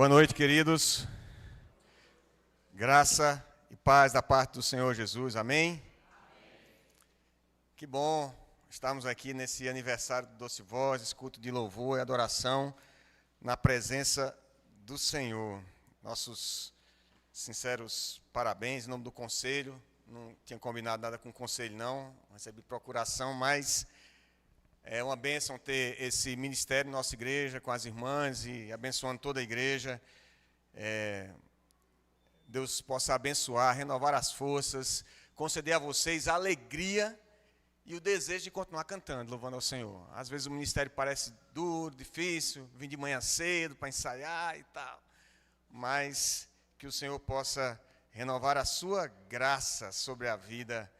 Boa noite, queridos. Graça e paz da parte do Senhor Jesus. Amém? Que bom estarmos aqui nesse aniversário do Doce Voz, culto de louvor e adoração na presença do Senhor. Nossos sinceros parabéns em nome do conselho. Não tinha combinado nada com o conselho, não. Recebi procuração, mas é uma bênção ter esse ministério na nossa igreja, com as irmãs e abençoando toda a igreja. Deus possa abençoar, renovar as forças, conceder a vocês a alegria e o desejo de continuar cantando, louvando ao Senhor. Às vezes o ministério parece duro, difícil, vim de manhã cedo para ensaiar e tal, mas que o Senhor possa renovar a sua graça sobre a vida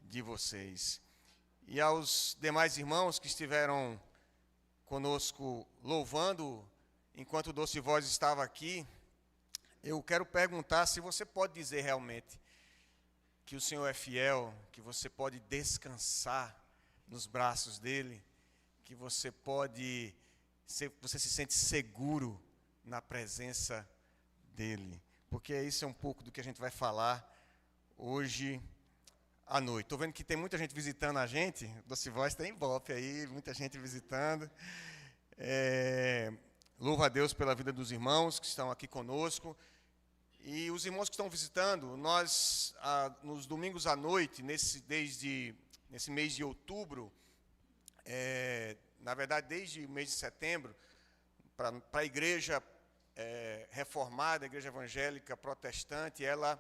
de vocês. E aos demais irmãos que estiveram conosco louvando, enquanto o Doce Voz estava aqui, eu quero perguntar se você pode dizer realmente que o Senhor é fiel, que você pode descansar nos braços dEle, que você se sente seguro na presença dEle. Porque isso é um pouco do que a gente vai falar hoje à noite. Estou vendo que tem muita gente visitando a gente, Doce Voz tem Ibope aí, muita gente visitando. Louvo a Deus pela vida dos irmãos que estão aqui conosco. E os irmãos que estão visitando, nós, nos domingos à noite, nesse mês de outubro, na verdade, desde o mês de setembro, para a igreja reformada, a igreja evangélica protestante, ela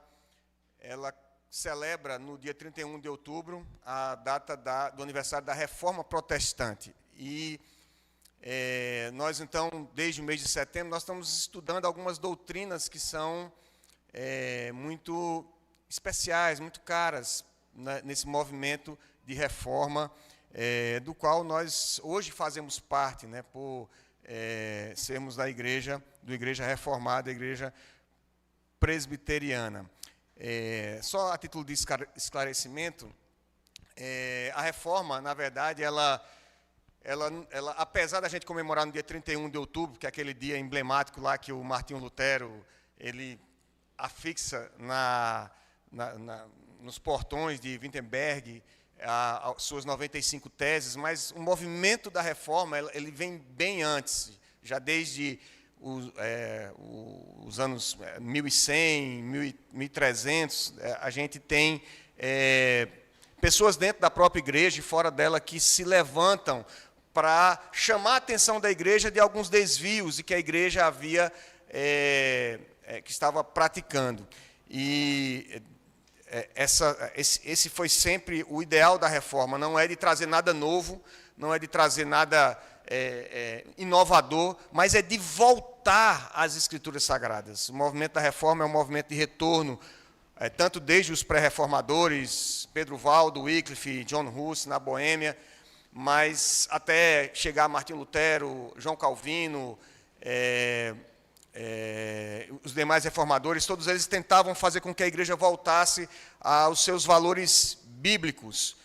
celebra no dia 31 de outubro a data do aniversário da Reforma Protestante. E nós, então, desde o mês de setembro, nós estamos estudando algumas doutrinas que são muito especiais, muito caras, né, nesse movimento de reforma, do qual nós hoje fazemos parte, né, por sermos da igreja reformada, a igreja presbiteriana. Só a título de esclarecimento, a reforma, na verdade, ela, apesar da gente comemorar no dia 31 de outubro, que é aquele dia emblemático lá que o Martinho Lutero, ele afixa nos portões de Wittenberg as suas 95 teses, mas o movimento da reforma ele vem bem antes, já desde os anos 1100, 1300, a gente tem pessoas dentro da própria igreja e fora dela que se levantam para chamar a atenção da igreja de alguns desvios e que a igreja havia que estava praticando. E esse foi sempre o ideal da reforma, não é de trazer nada novo, não é de trazer nada inovador, mas é de voltar às Escrituras Sagradas. O movimento da reforma é um movimento de retorno, tanto desde os pré-reformadores, Pedro Valdo, Wycliffe, John Huss, na Boêmia, mas até chegar a Martinho Lutero, João Calvino, os demais reformadores, todos eles tentavam fazer com que a igreja voltasse aos seus valores bíblicos,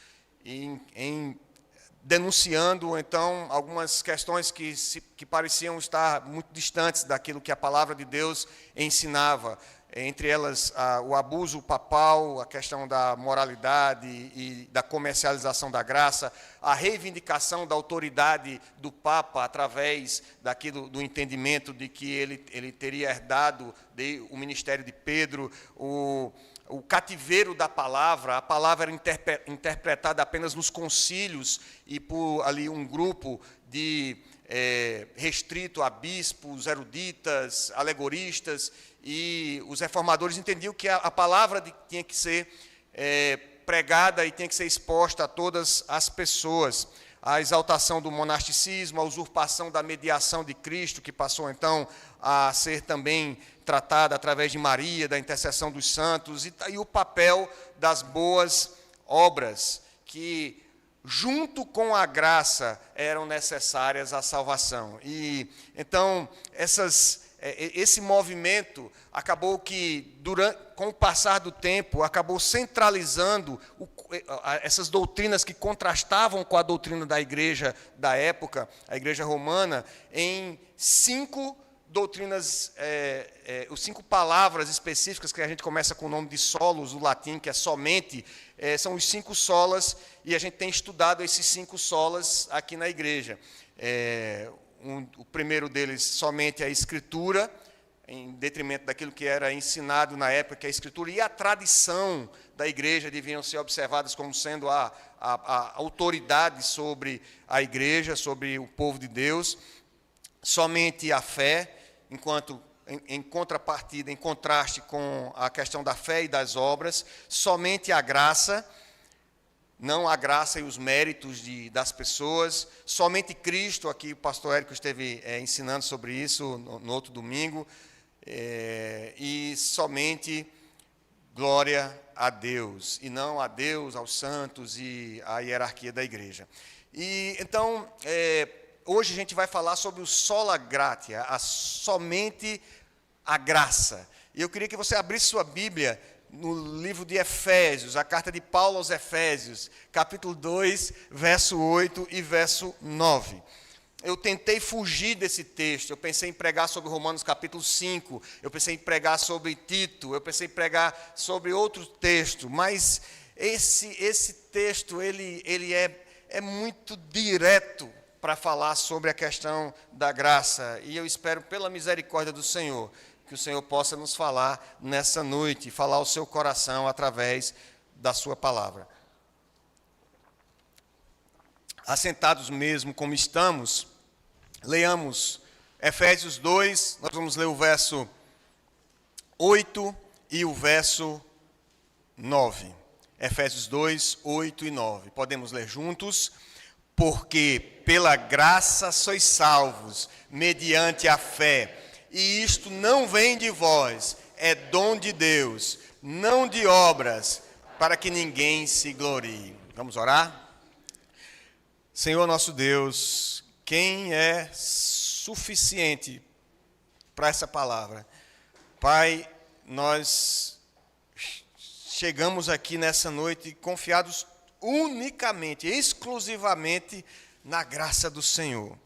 denunciando, então, algumas questões que pareciam estar muito distantes daquilo que a palavra de Deus ensinava. Entre elas, o abuso papal, a questão da moralidade e da comercialização da graça, a reivindicação da autoridade do Papa através do entendimento de que ele teria herdado o ministério de Pedro, o cativeiro da palavra, a palavra era interpretada apenas nos concílios e por ali um grupo restrito a bispos, eruditas, alegoristas, e os reformadores entendiam que a palavra tinha que ser pregada e tinha que ser exposta a todas as pessoas. A exaltação do monasticismo, a usurpação da mediação de Cristo, que passou então a ser também tratada através de Maria, da intercessão dos santos, e o papel das boas obras, que junto com a graça eram necessárias à salvação. E então esse movimento acabou que, com o passar do tempo, acabou centralizando essas doutrinas que contrastavam com a doutrina da igreja da época, a igreja romana, em 5 doutrinas, os 5 palavras específicas que a gente começa com o nome de solos, o latim, que é somente, são os 5 solas, e a gente tem estudado esses 5 solas aqui na igreja. O primeiro deles, somente a Escritura, em detrimento daquilo que era ensinado na época, que a Escritura e a tradição da igreja deviam ser observadas como sendo a autoridade sobre a igreja, sobre o povo de Deus. Somente a fé, enquanto em contrapartida, em contraste com a questão da fé e das obras. Somente a graça, não a graça e os méritos das pessoas. Somente Cristo, aqui o pastor Érico esteve ensinando sobre isso no outro domingo. E somente glória a Deus, e não a Deus, aos santos e à hierarquia da igreja. E então, hoje a gente vai falar sobre o sola gratia, somente a graça. E eu queria que você abrisse sua Bíblia no livro de Efésios, a carta de Paulo aos Efésios, capítulo 2, verso 8 e verso 9. Eu tentei fugir desse texto, eu pensei em pregar sobre Romanos capítulo 5, eu pensei em pregar sobre Tito, eu pensei em pregar sobre outro texto, mas esse texto ele é muito direto para falar sobre a questão da graça, e eu espero pela misericórdia do Senhor, que o Senhor possa nos falar nessa noite, falar ao seu coração através da sua palavra. Assentados mesmo como estamos, leamos Efésios 2, nós vamos ler o verso 8 e o verso 9. Efésios 2, 8 e 9. Podemos ler juntos? Porque pela graça sois salvos, mediante a fé, e isto não vem de vós, é dom de Deus, não de obras, para que ninguém se glorie. Vamos orar? Senhor nosso Deus, quem é suficiente para essa palavra? Pai, nós chegamos aqui nessa noite confiados unicamente, exclusivamente na graça do Senhor.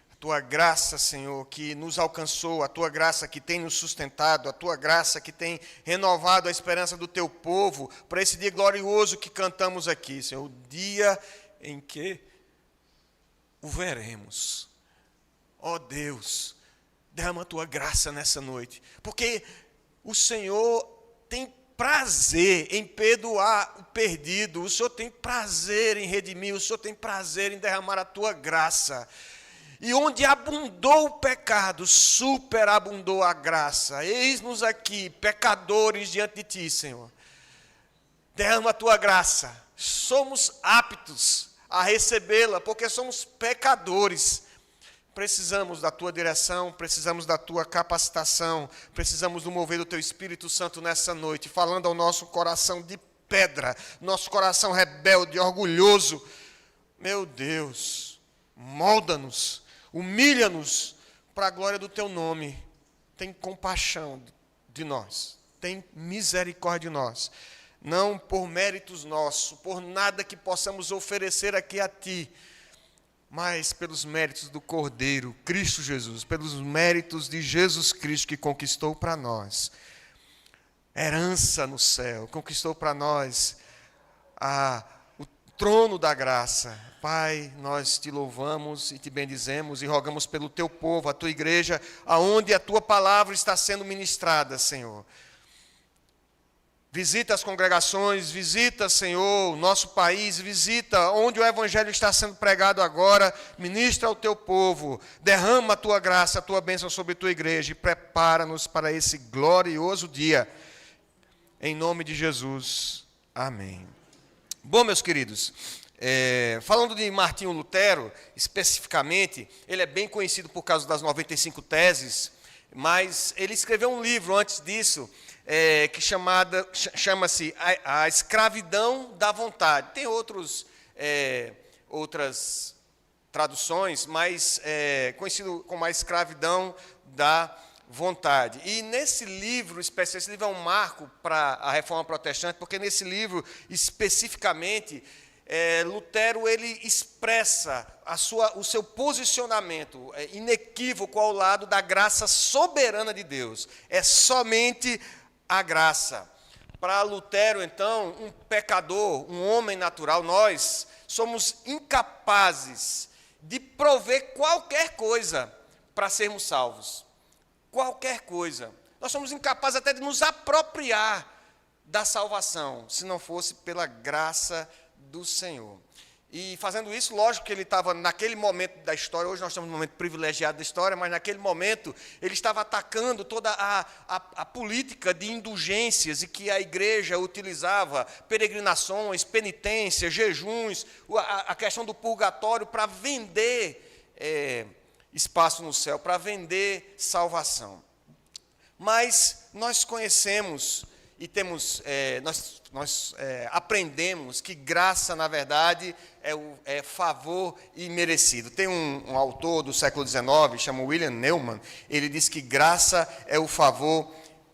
A tua graça, Senhor, que nos alcançou, a tua graça que tem nos sustentado, a tua graça que tem renovado a esperança do teu povo para esse dia glorioso que cantamos aqui, Senhor, o dia em que o veremos. Ó Deus, derrama a tua graça nessa noite, porque o Senhor tem prazer em perdoar o perdido, o Senhor tem prazer em redimir, o Senhor tem prazer em derramar a tua graça. E onde abundou o pecado, superabundou a graça. Eis-nos aqui, pecadores diante de ti, Senhor. Derrama a tua graça. Somos aptos a recebê-la, porque somos pecadores. Precisamos da tua direção, precisamos da tua capacitação, precisamos do mover do teu Espírito Santo nessa noite, falando ao nosso coração de pedra, nosso coração rebelde, orgulhoso. Meu Deus, molda-nos, humilha-nos para a glória do teu nome. Tem compaixão de nós, tem misericórdia de nós. Não por méritos nossos, por nada que possamos oferecer aqui a ti, mas pelos méritos do Cordeiro, Cristo Jesus, pelos méritos de Jesus Cristo que conquistou para nós herança no céu, conquistou para nós o trono da graça. Pai, nós te louvamos e te bendizemos e rogamos pelo teu povo, a tua igreja, aonde a tua palavra está sendo ministrada, Senhor. Visita as congregações, visita, Senhor, o nosso país, visita onde o Evangelho está sendo pregado agora, ministra ao teu povo, derrama a tua graça, a tua bênção sobre a tua igreja e prepara-nos para esse glorioso dia. Em nome de Jesus, amém. Bom, meus queridos, falando de Martinho Lutero, especificamente, ele é bem conhecido por causa das 95 teses, mas ele escreveu um livro antes disso, que chama-se A Escravidão da Vontade. Tem outras traduções, mas conhecido como A Escravidão da Vontade. E nesse livro, esse livro é um marco para a Reforma Protestante, porque nesse livro, especificamente, Lutero ele expressa o seu posicionamento inequívoco ao lado da graça soberana de Deus. É somente a graça. Para Lutero, então, um pecador, um homem natural, nós somos incapazes de prover qualquer coisa para sermos salvos. Qualquer coisa. Nós somos incapazes até de nos apropriar da salvação, se não fosse pela graça do Senhor. E fazendo isso, lógico que ele estava naquele momento da história, hoje nós estamos num momento privilegiado da história, mas naquele momento ele estava atacando toda a política de indulgências e que a igreja utilizava, peregrinações, penitências, jejuns, a questão do purgatório para vender espaço no céu, para vender salvação. Mas nós conhecemos e temos, nós aprendemos que graça, na verdade, é favor imerecido. Tem um autor do século XIX, chama William Neumann, ele diz que graça é o favor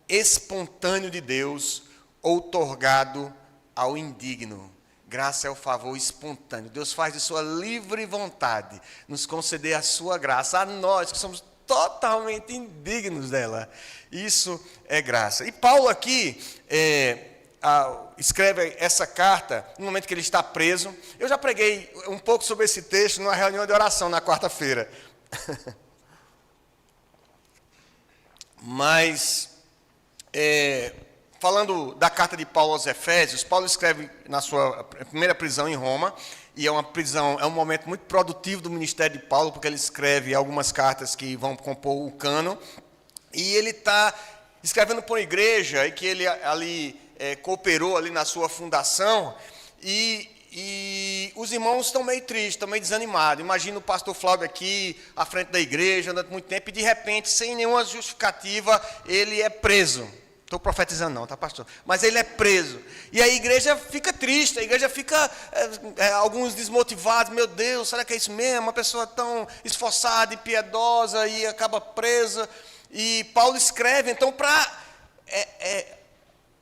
espontâneo de Deus, outorgado ao indigno. Graça é o favor espontâneo. Deus faz de sua livre vontade nos conceder a sua graça, a nós que somos totalmente indignos dela. Isso é graça. E Paulo aqui escreve essa carta no momento que ele está preso. Eu já preguei um pouco sobre esse texto numa reunião de oração na quarta-feira. Mas, falando da carta de Paulo aos Efésios, Paulo escreve na sua primeira prisão em Roma, e é uma prisão, é um momento muito produtivo do ministério de Paulo, porque ele escreve algumas cartas que vão compor o cânon, e ele está escrevendo para uma igreja, e que ele ali cooperou ali na sua fundação, e os irmãos estão meio tristes, estão meio desanimados. Imagina o pastor Flávio aqui, à frente da igreja, andando muito tempo, e de repente, sem nenhuma justificativa, ele é preso. Estou profetizando não, tá, pastor? Mas ele é preso. E a igreja fica triste, a igreja fica, alguns desmotivados. Meu Deus, será que é isso mesmo? Uma pessoa tão esforçada e piedosa e acaba presa. E Paulo escreve, então, para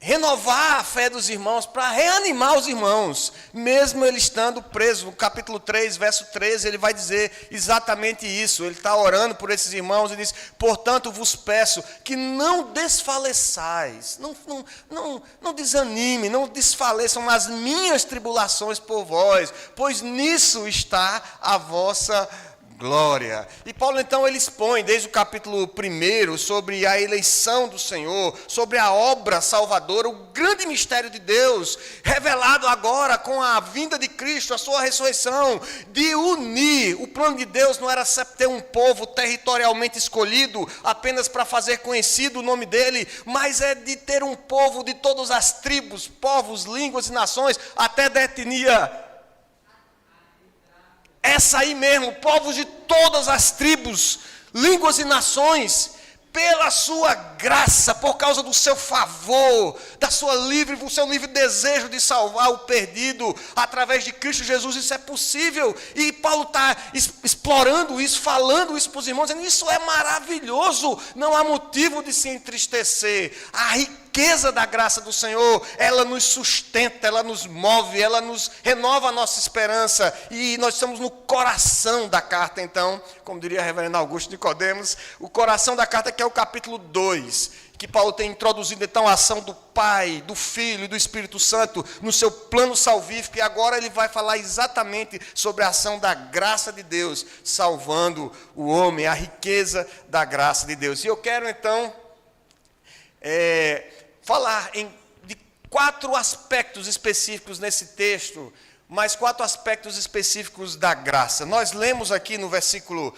renovar a fé dos irmãos, para reanimar os irmãos, mesmo ele estando preso. No capítulo 3, verso 13, ele vai dizer exatamente isso. Ele está orando por esses irmãos e diz: portanto vos peço que não desfaleçais, não desanime, não desfaleçam nas minhas tribulações por vós, pois nisso está a vossa glória. E Paulo então ele expõe desde o capítulo 1 sobre a eleição do Senhor, sobre a obra salvadora, o grande mistério de Deus, revelado agora com a vinda de Cristo, a sua ressurreição, de unir. O plano de Deus não era ter um povo territorialmente escolhido apenas para fazer conhecido o nome dele, mas é de ter um povo de todas as tribos, povos, línguas e nações, até da etnia. Essa aí mesmo, povos de todas as tribos, línguas e nações, pela sua graça, por causa do seu favor, do seu livre desejo de salvar o perdido, através de Cristo Jesus, isso é possível. E Paulo está explorando isso, falando isso para os irmãos, dizendo: isso é maravilhoso, não há motivo de se entristecer. A riqueza da graça do Senhor, ela nos sustenta, ela nos move, ela nos renova a nossa esperança, e nós estamos no coração da carta, então, como diria a reverenda Augusto Nicodemos, o coração da carta, que é o capítulo 2, que Paulo tem introduzido então a ação do Pai, do Filho e do Espírito Santo no seu plano salvífico, e agora ele vai falar exatamente sobre a ação da graça de Deus, salvando o homem, a riqueza da graça de Deus. E eu quero então falar de 4 aspectos específicos nesse texto, mas 4 aspectos específicos da graça. Nós lemos aqui no versículo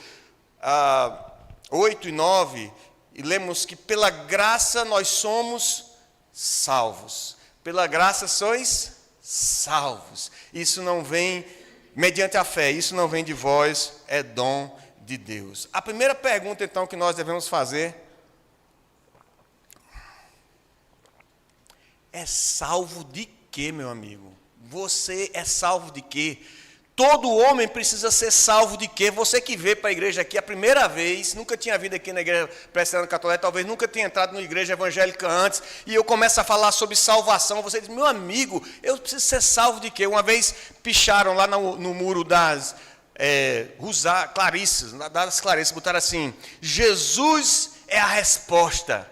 8 e 9, e lemos que pela graça nós somos salvos. Pela graça sois salvos. Isso não vem mediante a fé, isso não vem de vós, é dom de Deus. A primeira pergunta então que nós devemos fazer: é salvo de quê, meu amigo? Você é salvo de quê? Todo homem precisa ser salvo de quê? Você que veio para a igreja aqui a primeira vez, nunca tinha vindo aqui na igreja presbiteriana católica, talvez nunca tenha entrado na igreja evangélica antes, e eu começo a falar sobre salvação, você diz, meu amigo, eu preciso ser salvo de quê? Uma vez picharam lá no muro das Clarissas, botaram assim, Jesus é a resposta.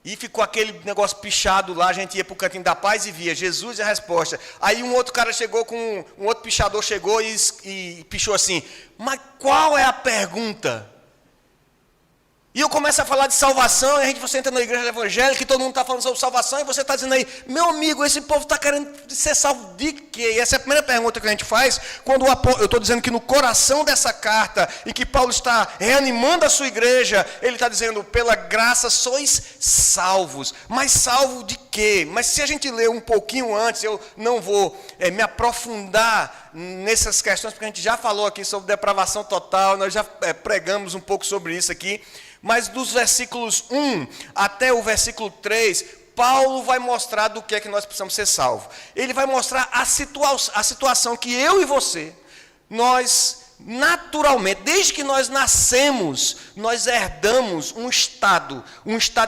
E ficou aquele negócio pichado lá, a gente ia para o cantinho da paz e via, Jesus é a resposta. Aí um outro cara chegou, um outro pichador chegou e pichou assim, mas qual é a pergunta? E eu começo a falar de salvação, e você entra na igreja evangélica, e todo mundo está falando sobre salvação, e você está dizendo aí, meu amigo, esse povo está querendo ser salvo de quê? E essa é a primeira pergunta que a gente faz, quando eu estou dizendo que no coração dessa carta, em que Paulo está reanimando a sua igreja, ele está dizendo, pela graça sois salvos. Mas salvo de quê? Mas se a gente ler um pouquinho antes, eu não vou me aprofundar nessas questões, porque a gente já falou aqui sobre depravação total, nós já pregamos um pouco sobre isso aqui, mas dos versículos 1 até o versículo 3, Paulo vai mostrar do que é que nós precisamos ser salvos. Ele vai mostrar a situação que eu e você, nós naturalmente, desde que nós nascemos, nós herdamos um estado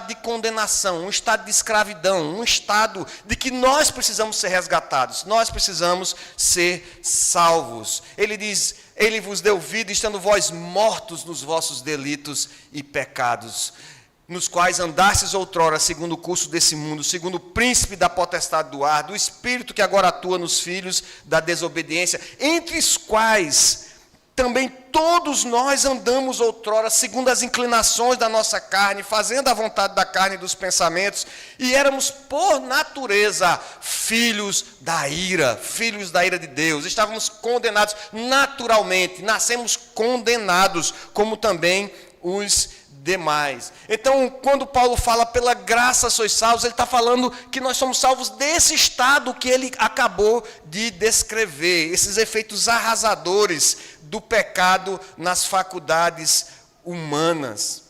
de condenação, um estado de escravidão, um estado de que nós precisamos ser resgatados, nós precisamos ser salvos. Ele diz, ele vos deu vida, estando vós mortos nos vossos delitos e pecados, nos quais andastes outrora, segundo o curso desse mundo, segundo o príncipe da potestade do ar, do espírito que agora atua nos filhos da desobediência, entre os quais também todos nós andamos outrora, segundo as inclinações da nossa carne, fazendo a vontade da carne e dos pensamentos, e éramos por natureza filhos da ira de Deus. Estávamos condenados naturalmente, nascemos condenados, como também os demais. Então, quando Paulo fala pela graça sois salvos, ele está falando que nós somos salvos desse estado que ele acabou de descrever, esses efeitos arrasadores do pecado nas faculdades humanas,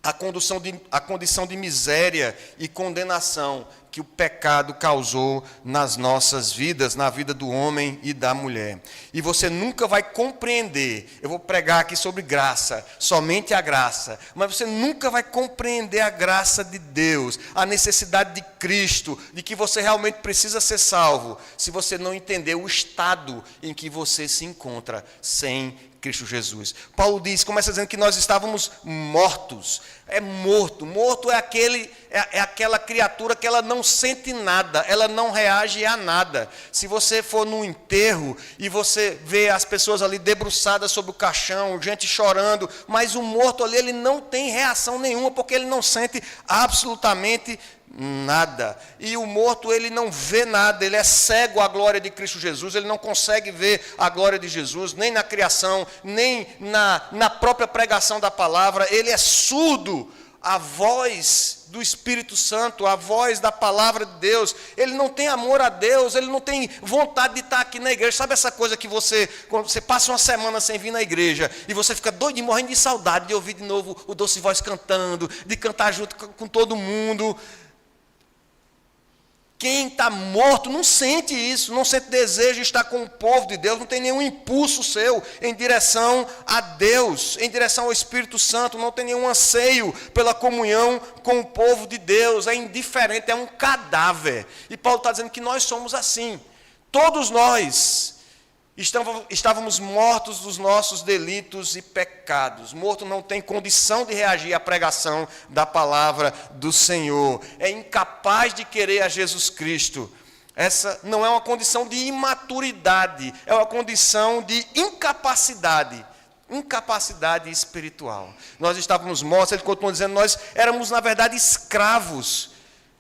a condição de miséria e condenação que o pecado causou nas nossas vidas, na vida do homem e da mulher. E você nunca vai compreender, eu vou pregar aqui sobre graça, somente a graça, mas você nunca vai compreender a graça de Deus, a necessidade de Cristo, de que você realmente precisa ser salvo, se você não entender o estado em que você se encontra sem Cristo Jesus. Paulo começa dizendo que nós estávamos mortos. Morto é aquela criatura que ela não sente nada, ela não reage a nada. Se você for num enterro e você vê as pessoas ali debruçadas sobre o caixão, gente chorando, mas o morto ali, ele não tem reação nenhuma, porque ele não sente absolutamente nada. E o morto, ele não vê nada, ele é cego à glória de Cristo Jesus, ele não consegue ver a glória de Jesus, nem na criação, nem na própria pregação da palavra, ele é surdo à voz do Espírito Santo, à voz da palavra de Deus, ele não tem amor a Deus, ele não tem vontade de estar aqui na igreja. Sabe essa coisa que quando você passa uma semana sem vir na igreja, e você fica doido, morrendo de saudade de ouvir de novo o Doce Voz cantando, de cantar junto com todo mundo. Quem está morto não sente isso, não sente desejo de estar com o povo de Deus, não tem nenhum impulso seu em direção a Deus, em direção ao Espírito Santo, não tem nenhum anseio pela comunhão com o povo de Deus, é indiferente, é um cadáver. E Paulo está dizendo que nós somos assim, todos nós estávamos mortos dos nossos delitos e pecados. Morto não tem condição de reagir à pregação da palavra do Senhor. É incapaz de querer a Jesus Cristo. Essa não é uma condição de imaturidade, é uma condição de incapacidade espiritual. Nós estávamos mortos, ele continua dizendo, nós éramos na verdade escravos.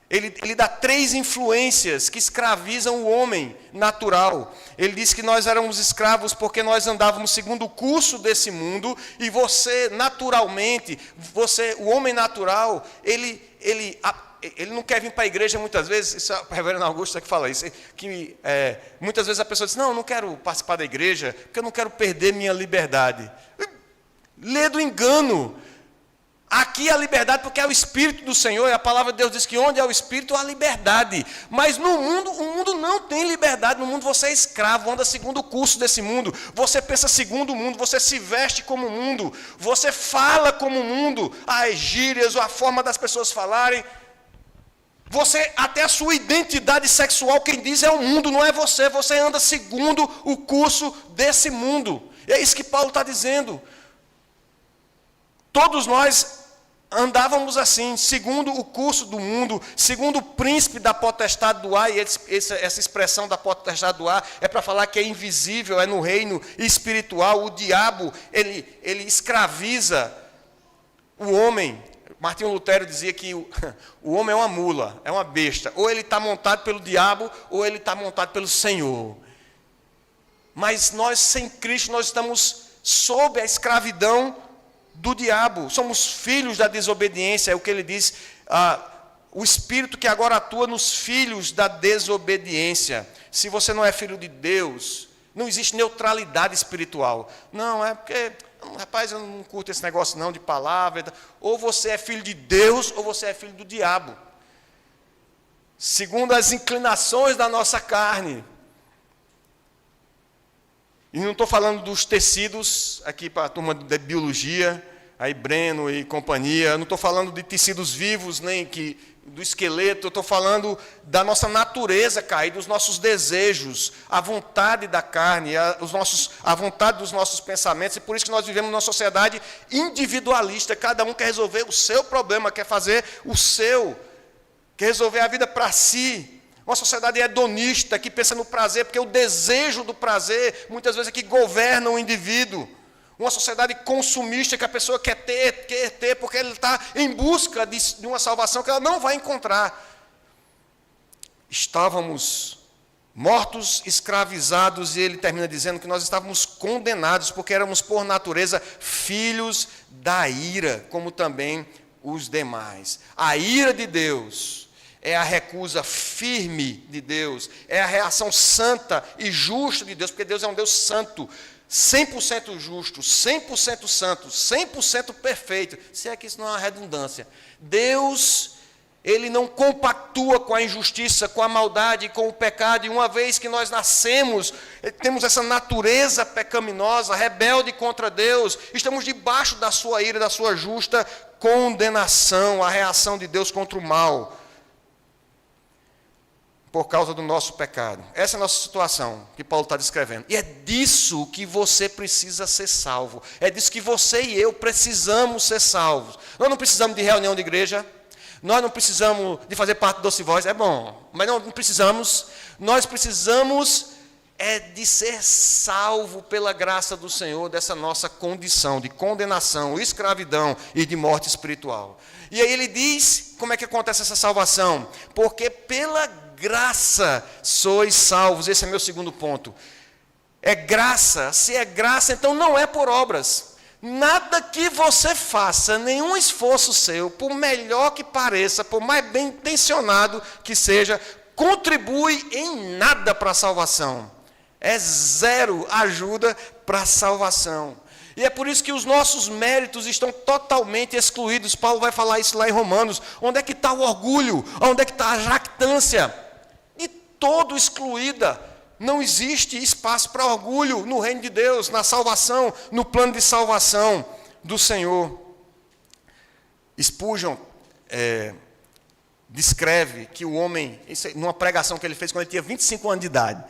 Ele dá 3 influências que escravizam o homem natural. Ele diz que nós éramos escravos porque nós andávamos segundo o curso desse mundo, e você naturalmente, o homem natural, ele não quer vir para a igreja muitas vezes. Isso é o reverendo Augusto que fala isso, que muitas vezes a pessoa diz, não, eu não quero participar da igreja porque eu não quero perder minha liberdade. Lê do engano. Aqui a liberdade, porque é o Espírito do Senhor, e a palavra de Deus diz que onde é o Espírito há liberdade. Mas no mundo, o mundo não tem liberdade. No mundo você é escravo, anda segundo o curso desse mundo. Você pensa segundo o mundo, você se veste como o mundo. Você fala como o mundo. As gírias, a forma das pessoas falarem. Você, até a sua identidade sexual, quem diz é o mundo, não é você. Você anda segundo o curso desse mundo. E é isso que Paulo está dizendo. Todos nós andávamos assim, segundo o curso do mundo, segundo o príncipe da potestade do ar, e essa expressão da potestade do ar é para falar que é invisível, é no reino espiritual. O diabo, ele escraviza o homem. Martinho Lutero dizia que o homem é uma mula, é uma besta. Ou ele está montado pelo diabo, ou ele está montado pelo Senhor. Mas nós, sem Cristo, nós estamos sob a escravidão do diabo. Somos filhos da desobediência, é o que ele diz. O Espírito que agora atua nos filhos da desobediência. Se você não é filho de Deus, não existe neutralidade espiritual. Não, é porque... Rapaz, eu não curto esse negócio não de palavra. Ou você é filho de Deus, ou você é filho do diabo. Segundo as inclinações da nossa carne. E não estou falando dos tecidos, aqui para a turma de biologia, aí Breno e companhia. Não estou falando de tecidos vivos, nem do esqueleto. Estou falando da nossa natureza caída, dos nossos desejos, a vontade da carne, a vontade dos nossos pensamentos. E por isso que nós vivemos numa sociedade individualista. Cada um quer resolver o seu problema, quer fazer o seu, quer resolver a vida para si. Uma sociedade hedonista que pensa no prazer, porque o desejo do prazer, muitas vezes, é que governa o indivíduo. Uma sociedade consumista que a pessoa quer ter, porque ele está em busca de uma salvação que ela não vai encontrar. Estávamos mortos, escravizados, e ele termina dizendo que nós estávamos condenados, porque éramos, por natureza, filhos da ira, como também os demais. A ira de Deus é a recusa firme de Deus, é a reação santa e justa de Deus, porque Deus é um Deus santo, 100% justo, 100% santo, 100% perfeito, se é que isso não é uma redundância. Deus, ele não compactua com a injustiça, com a maldade, com o pecado, e uma vez que nós nascemos, temos essa natureza pecaminosa, rebelde contra Deus, estamos debaixo da sua ira, da sua justa condenação, a reação de Deus contra o mal, por causa do nosso pecado. Essa é a nossa situação que Paulo está descrevendo. E é disso que você precisa ser salvo. É disso que você e eu precisamos ser salvos. Nós não precisamos de reunião de igreja. Nós não precisamos de fazer parte do Doce Voz. É bom, mas não precisamos. Nós precisamos de ser salvo pela graça do Senhor dessa nossa condição de condenação, escravidão e de morte espiritual. E aí ele diz, como é que acontece essa salvação? Porque pela graça sois salvos. Esse é meu segundo ponto. É graça. Se é graça, então não é por obras. Nada que você faça, nenhum esforço seu, por melhor que pareça, por mais bem intencionado que seja, contribui em nada para a salvação. É zero ajuda para a salvação. E é por isso que os nossos méritos estão totalmente excluídos. Paulo vai falar isso lá em Romanos. Onde é que está o orgulho? Onde é que está a jactância? E todo excluída. Não existe espaço para orgulho no reino de Deus, na salvação, no plano de salvação do Senhor. Spurgeon descreve que o homem, numa pregação que ele fez quando ele tinha 25 anos de idade,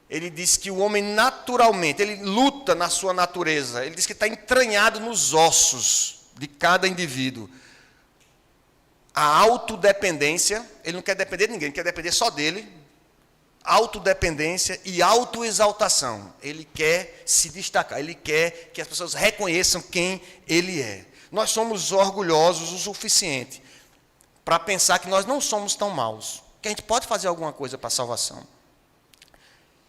ele diz que o homem naturalmente, ele luta na sua natureza, ele diz que está entranhado nos ossos de cada indivíduo. A autodependência, ele não quer depender de ninguém, ele quer depender só dele. Autodependência e autoexaltação. Ele quer se destacar, ele quer que as pessoas reconheçam quem ele é. Nós somos orgulhosos o suficiente para pensar que nós não somos tão maus, que a gente pode fazer alguma coisa para a salvação.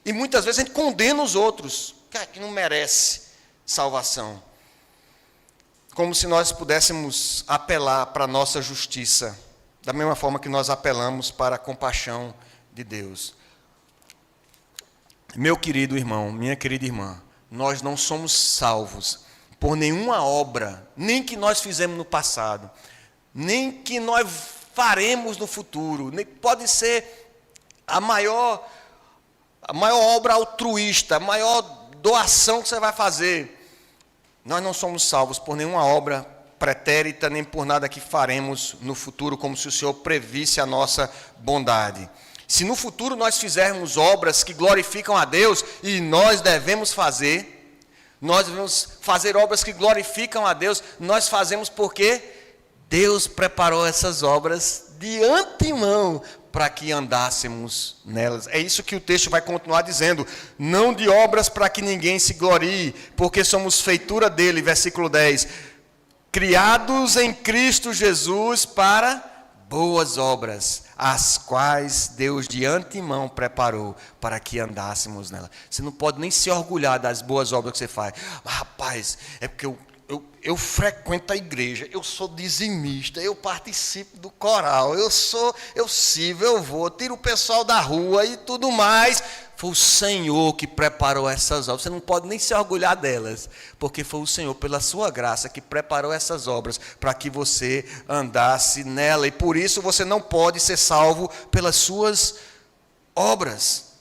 E muitas vezes a gente condena os outros, que não merece salvação. Como se nós pudéssemos apelar para a nossa justiça, da mesma forma que nós apelamos para a compaixão de Deus. Meu querido irmão, minha querida irmã, nós não somos salvos por nenhuma obra, nem que nós fizemos no passado, nem que nós faremos no futuro, nem pode ser a maior obra altruísta, a maior doação que você vai fazer. Nós não somos salvos por nenhuma obra pretérita, nem por nada que faremos no futuro, como se o Senhor previsse a nossa bondade. Se no futuro nós fizermos obras que glorificam a Deus, e nós devemos fazer obras que glorificam a Deus, nós fazemos porque Deus preparou essas obras de antemão para que andássemos nelas. É isso que o texto vai continuar dizendo. Não de obras para que ninguém se glorie, porque somos feitura dele, versículo 10. Criados em Cristo Jesus para boas obras, as quais Deus de antemão preparou para que andássemos nela. Você não pode nem se orgulhar das boas obras que você faz. Mas, rapaz, é porque eu frequento a igreja, eu sou dizimista, eu participo do coral, eu sirvo, eu vou, tiro o pessoal da rua e tudo mais. Foi o Senhor que preparou essas obras. Você não pode nem se orgulhar delas, porque foi o Senhor, pela sua graça, que preparou essas obras para que você andasse nela. E por isso você não pode ser salvo pelas suas obras.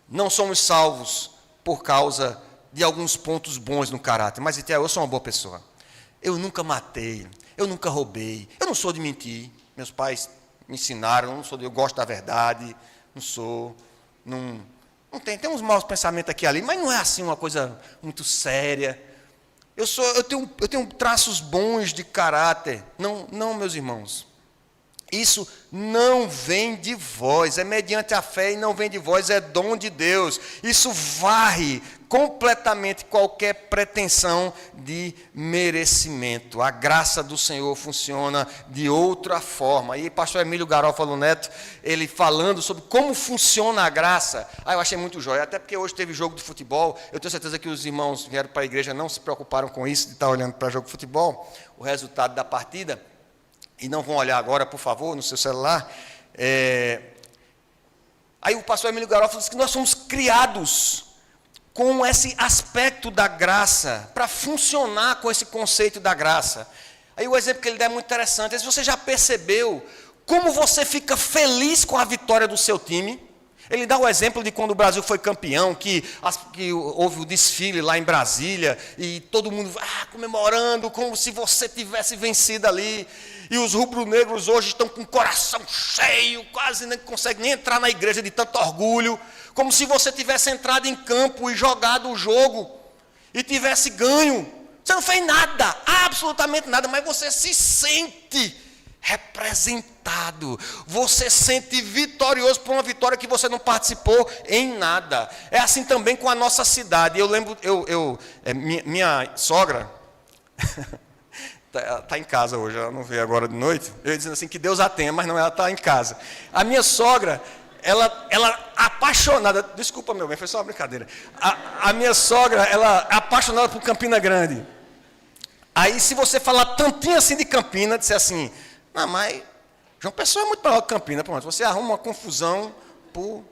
Não somos salvos por causa de alguns pontos bons no caráter. Mas eu sou uma boa pessoa. Eu nunca matei, eu nunca roubei, eu não sou de mentir. Meus pais me ensinaram, eu gosto da verdade, não tem uns maus pensamentos aqui e ali, mas não é assim uma coisa muito séria. Eu tenho traços bons de caráter. Não, meus irmãos. Isso não vem de vós, é mediante a fé e não vem de vós, é dom de Deus. Isso varre completamente qualquer pretensão de merecimento. A graça do Senhor funciona de outra forma. E pastor Emílio Garofalo Neto, ele falando sobre como funciona a graça, eu achei muito jóia, até porque hoje teve jogo de futebol. Eu tenho certeza que os irmãos que vieram para a igreja não se preocuparam com isso, de estar olhando para jogo de futebol, o resultado da partida. E não vão olhar agora, por favor, no seu celular. Aí o pastor Emílio Garofalo disse que nós somos criados com esse aspecto da graça, para funcionar com esse conceito da graça. Aí o exemplo que ele dá é muito interessante. Se você já percebeu como você fica feliz com a vitória do seu time? Ele dá o exemplo de quando o Brasil foi campeão, que houve o desfile lá em Brasília, e todo mundo comemorando, como se você tivesse vencido ali. E os rubro-negros hoje estão com o coração cheio, quase não conseguem nem entrar na igreja de tanto orgulho, como se você tivesse entrado em campo e jogado o jogo, e tivesse ganho. Você não fez nada, absolutamente nada, mas você se sente representado, você sente vitorioso por uma vitória que você não participou em nada. É assim também com a nossa cidade. Eu lembro, minha sogra está em casa hoje, ela não veio agora de noite. Eu ia dizendo assim, que Deus a tenha, mas não, ela está em casa. A minha sogra, ela apaixonada, desculpa meu bem, foi só uma brincadeira. A minha sogra, ela é apaixonada por Campina Grande. Aí se você falar tantinho assim de Campina, disser assim, não, mas João Pessoa é muito maior que Campina, pronto, você arruma uma confusão por...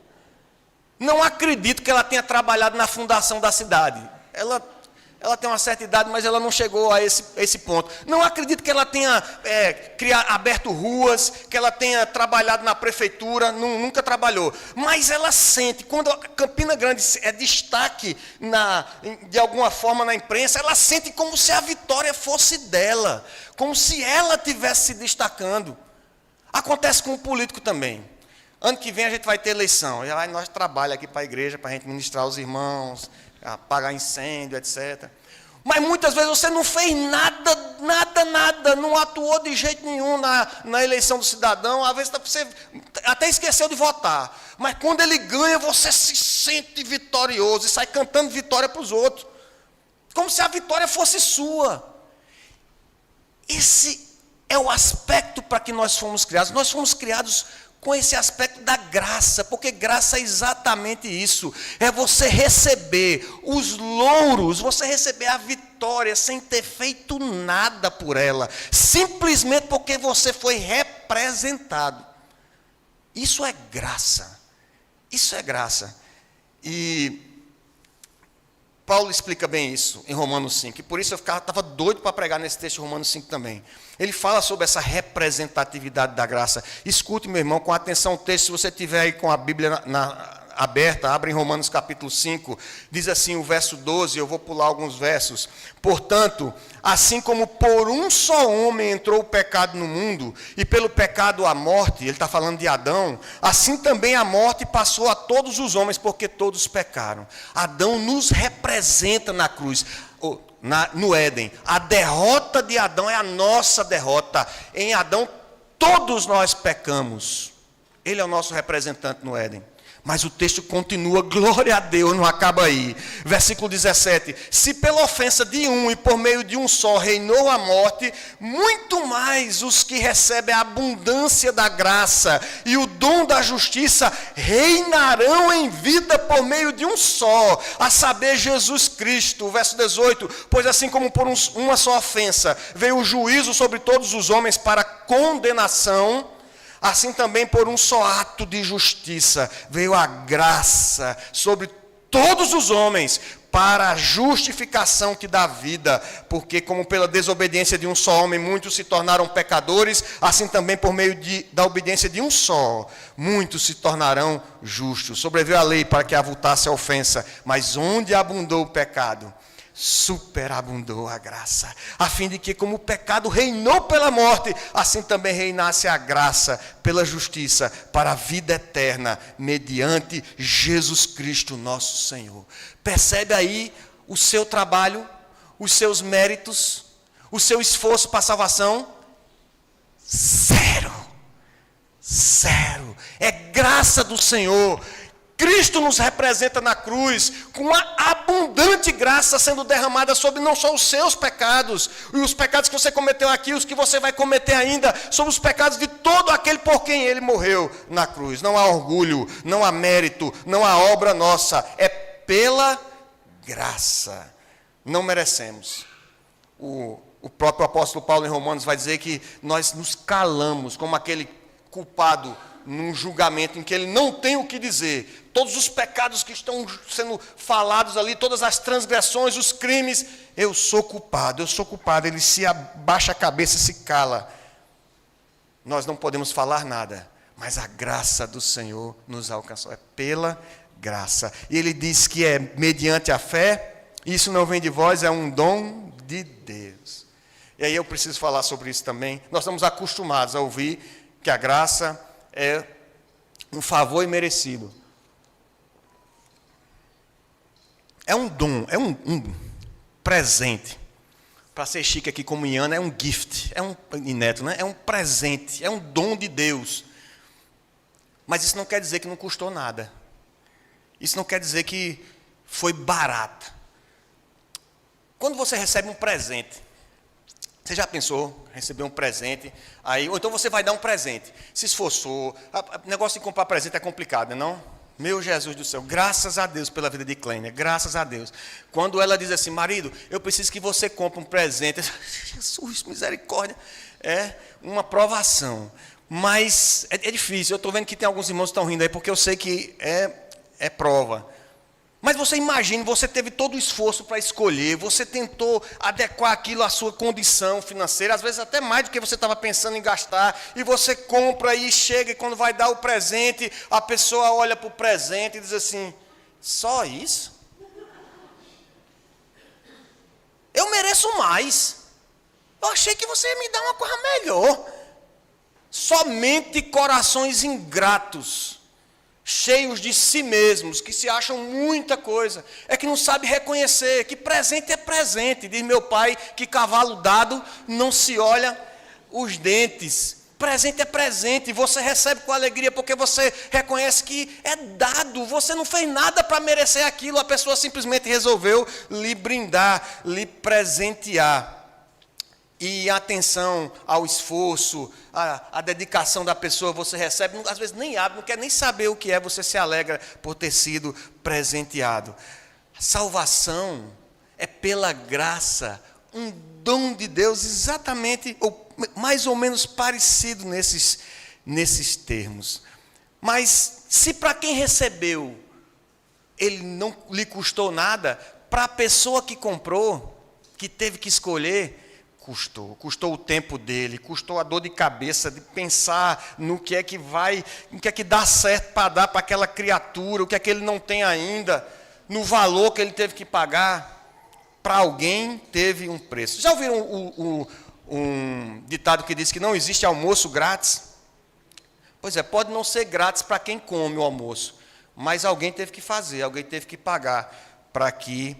Não acredito que ela tenha trabalhado na fundação da cidade. Ela tem uma certa idade, mas ela não chegou a esse ponto. Não acredito que ela tenha aberto ruas, que ela tenha trabalhado na prefeitura, nunca trabalhou. Mas ela sente, quando a Campina Grande é destaque de alguma forma na imprensa, ela sente como se a vitória fosse dela, como se ela estivesse se destacando. Acontece com o político também. Ano que vem a gente vai ter eleição, e aí nós trabalhamos aqui para a igreja, para a gente ministrar os irmãos, apagar incêndio, etc. Mas muitas vezes você não fez nada, não atuou de jeito nenhum na eleição do cidadão, às vezes você até esqueceu de votar, mas quando ele ganha, você se sente vitorioso e sai cantando vitória para os outros, como se a vitória fosse sua. Esse é o aspecto para que nós fomos criados. Nós fomos criados com esse aspecto da graça, porque graça é exatamente isso, é você receber os louros, você receber a vitória sem ter feito nada por ela, simplesmente porque você foi representado. Isso é graça, E Paulo explica bem isso em Romanos 5, e por isso eu estava doido para pregar nesse texto de Romanos 5 também. Ele fala sobre essa representatividade da graça. Escute, meu irmão, com atenção o texto, se você tiver aí com a Bíblia aberta, abre em Romanos capítulo 5, diz assim o verso 12, eu vou pular alguns versos. Portanto, assim como por um só homem entrou o pecado no mundo, e pelo pecado a morte, ele está falando de Adão, assim também a morte passou a todos os homens, porque todos pecaram. Adão nos representa na cruz, no Éden. A derrota de Adão é a nossa derrota. Em Adão todos nós pecamos. Ele é o nosso representante no Éden. Mas o texto continua, glória a Deus, não acaba aí. Versículo 17. Se pela ofensa de um e por meio de um só reinou a morte, muito mais os que recebem a abundância da graça e o dom da justiça reinarão em vida por meio de um só, a saber, Jesus Cristo. Verso 18. Pois assim como por uma só ofensa veio o juízo sobre todos os homens para condenação, assim também por um só ato de justiça veio a graça sobre todos os homens para a justificação que dá vida, porque como pela desobediência de um só homem muitos se tornaram pecadores, assim também por meio da obediência de um só, muitos se tornarão justos. Sobreveio a lei para que avultasse a ofensa, mas onde abundou o pecado, superabundou a graça, a fim de que como o pecado reinou pela morte, assim também reinasse a graça pela justiça para a vida eterna, mediante Jesus Cristo nosso Senhor. Percebe aí o seu trabalho, os seus méritos, o seu esforço para a salvação? Zero. É graça do Senhor. Cristo nos representa na cruz, com uma abundante graça sendo derramada sobre não só os seus pecados, e os pecados que você cometeu aqui, os que você vai cometer ainda, sobre os pecados de todo aquele por quem ele morreu na cruz. Não há orgulho, não há mérito, não há obra nossa, é pela graça. Não merecemos. O próprio apóstolo Paulo em Romanos vai dizer que nós nos calamos como aquele culpado num julgamento em que ele não tem o que dizer. Todos os pecados que estão sendo falados ali, todas as transgressões, os crimes, eu sou culpado. Ele se abaixa a cabeça e se cala. Nós não podemos falar nada, mas a graça do Senhor nos alcançou. É pela graça. E ele diz que é mediante a fé, isso não vem de vós, é um dom de Deus. E aí eu preciso falar sobre isso também. Nós estamos acostumados a ouvir que a graça é um favor imerecido. É um dom, é um presente. Para ser chique aqui como Iana, é um gift, é um neto, né? É um presente, é um dom de Deus. Mas isso não quer dizer que não custou nada. Isso não quer dizer que foi barato. Quando você recebe um presente, você já pensou, receber um presente, aí, ou então você vai dar um presente, se esforçou, o negócio de comprar presente é complicado, não? Meu Jesus do céu, graças a Deus pela vida de Kleiner, graças a Deus. Quando ela diz assim, marido, eu preciso que você compre um presente, Jesus, misericórdia, é uma provação. Mas é difícil, eu estou vendo que tem alguns irmãos que estão rindo aí, porque eu sei que é prova. Mas você imagine, você teve todo o esforço para escolher, você tentou adequar aquilo à sua condição financeira, às vezes até mais do que você estava pensando em gastar, e você compra e chega, e quando vai dar o presente, a pessoa olha para o presente e diz assim, só isso? Eu mereço mais. Eu achei que você ia me dar uma coisa melhor. Somente corações ingratos, cheios de si mesmos, que se acham muita coisa, é que não sabe reconhecer que presente é presente. Diz meu pai que cavalo dado não se olha os dentes. Presente é presente, você recebe com alegria porque você reconhece que é dado, você não fez nada para merecer aquilo, a pessoa simplesmente resolveu lhe brindar, lhe presentear. E a atenção ao esforço, a dedicação da pessoa, você recebe, às vezes nem abre, não quer nem saber o que é, você se alegra por ter sido presenteado. A salvação é pela graça, um dom de Deus exatamente, ou mais ou menos parecido nesses termos. Mas se para quem recebeu, ele não lhe custou nada, para a pessoa que comprou, que teve que escolher, custou o tempo dele, custou a dor de cabeça de pensar no que é que dá certo para dar para aquela criatura, o que é que ele não tem ainda, no valor que ele teve que pagar. Para alguém teve um preço. Já ouviram um ditado que diz que não existe almoço grátis? Pois é, pode não ser grátis para quem come o almoço, mas alguém teve que fazer, alguém teve que pagar para que